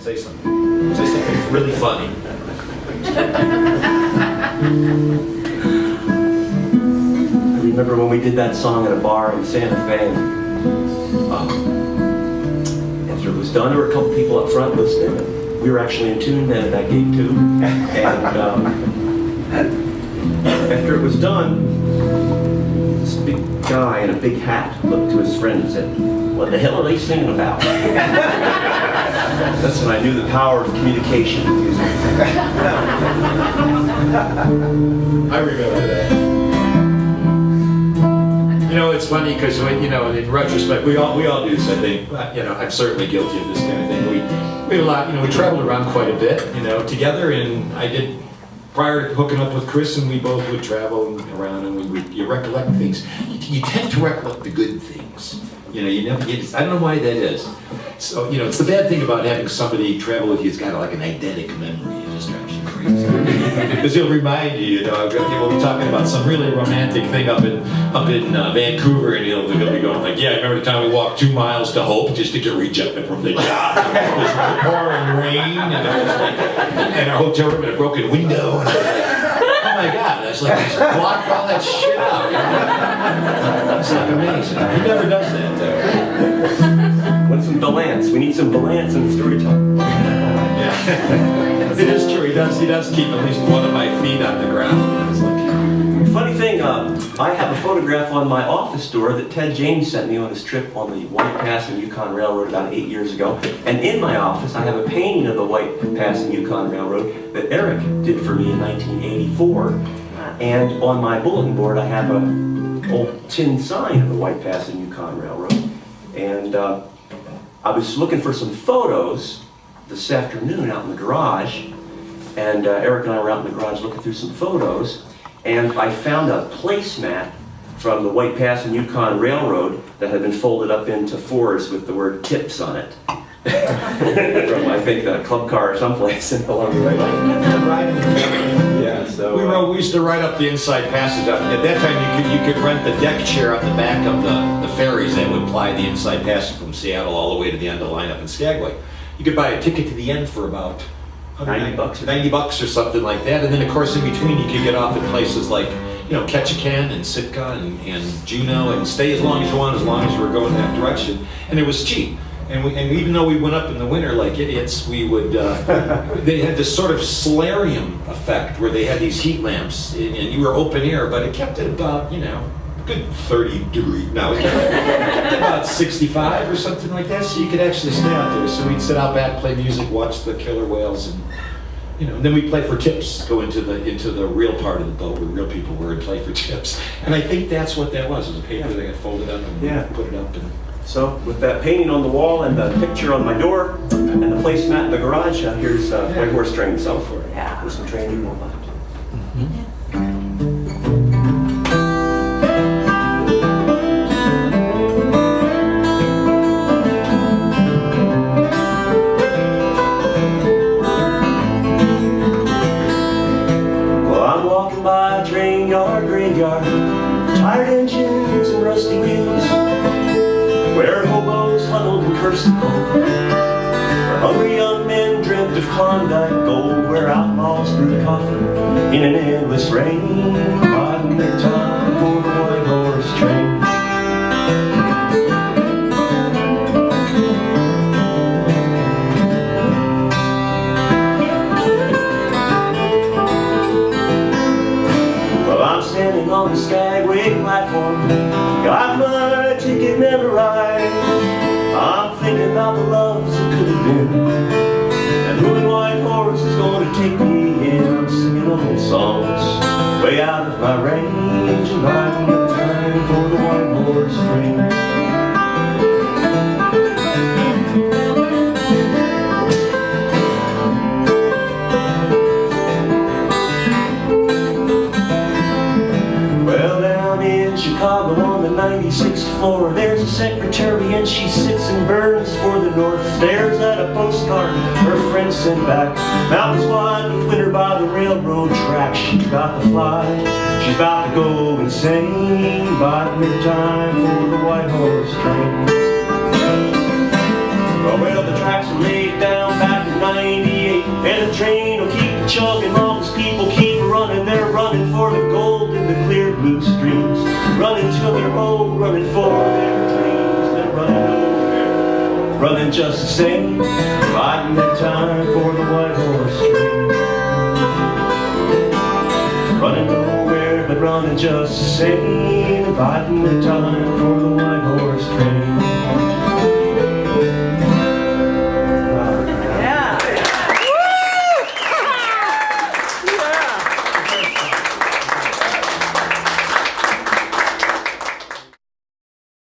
Say something. Say something really funny. I remember when we did that song at a bar in Santa Fe. After it was done, there were a couple people up front listening. We were actually in tune then at that gig too. And after it was done, this big guy in a big hat looked to his friend and said, "What the hell are they singing about?" That's when I knew the power of communication with music. I remember that. You know, it's funny because in retrospect, we all do this. I think, I'm certainly guilty of this kind of thing. We had a lot. We traveled around quite a bit, together, and I did. Prior to hooking up with Chris, and we both would travel around, and you recollect things. You tend to recollect the good things. You never get. I don't know why that is. So it's the bad thing about having somebody travel with you. It's got like an eidetic memory. It just drives you crazy because he'll remind you. We'll be talking about some really romantic thing up in Vancouver, and he'll be going like, "Yeah, I remember the time we walked 2 miles to Hope just to get rejected from the job. It was pouring rain, and our hotel room had a broken window." And I was like, "Oh my God!" That's like just blocked all that shit out. It's like amazing. He never does that though. Want some balance? We need some balance in the storytelling. Yeah, it is true. He does keep at least one of my feet on the ground. It's like, funny thing, I have a photograph on my office door that Ted James sent me on his trip on the White Pass and Yukon Railroad about 8 years ago. And in my office, I have a painting of the White Pass and Yukon Railroad that Eric did for me in 1984. And on my bulletin board, I have an old tin sign of the White Pass and Yukon Railroad. And I was looking for some photos this afternoon out in the garage. And Eric and I were out in the garage looking through some photos. And I found a placemat from the White Pass and Yukon Railroad that had been folded up into fours with the word "tips" on it. From, I think, a club car or someplace along the way. Yeah, so we used to ride up the inside passage. At that time, you could rent the deck chair on the back of the ferries that would ply the inside passage from Seattle all the way to the end of the line up in Skagway. You could buy a ticket to the end for about $90 or something like that, and then of course in between you could get off at places like Ketchikan and Sitka and Juneau and stay as long as you want, as long as you were going that direction, and it was cheap. And even though we went up in the winter like idiots, we would. They had this sort of solarium effect where they had these heat lamps, and you were open air, but it kept it about good 30 degrees. No, it kept it about 65 or something like that, so you could actually stay out there. So we'd sit out back, play music, watch the killer whales, and then we'd play for tips. Go into the real part of the boat where real people were and play for tips. And I think that's what that was. It was a paper that got folded up and put it up. And so with that painting on the wall and the picture on my door and the placemat in the garage, here's White Horse Train song for it. Yeah, with some train you won't left. By a train yard, graveyard, tired engines and rusty wheels, where hobos huddled and cursed the cold, where hungry young men dreamt of Klondike gold, where outlaws brewed coffee in an endless rain, biding their time for the White Horse Train. Standing on the Skagway platform, got my ticket memorized. I'm thinking about the loves that could have been, and who in White Horse is going to take me in. I'm singing old songs way out of my range, and biding the time for the White Horse Train. Chicago on the 96th floor, there's a secretary and she sits and burns for the north. Stares at a postcard her friend sent back. Mountains wide with winter by the railroad track. She's got to fly, she's about to go insane, biding her time for the White Horse Train. Well, the tracks are laid down back in road, running for their dreams. They're running nowhere, running just the same, biding their time for the white horse train. Running nowhere, but running just the same, biding their time for the white horse train.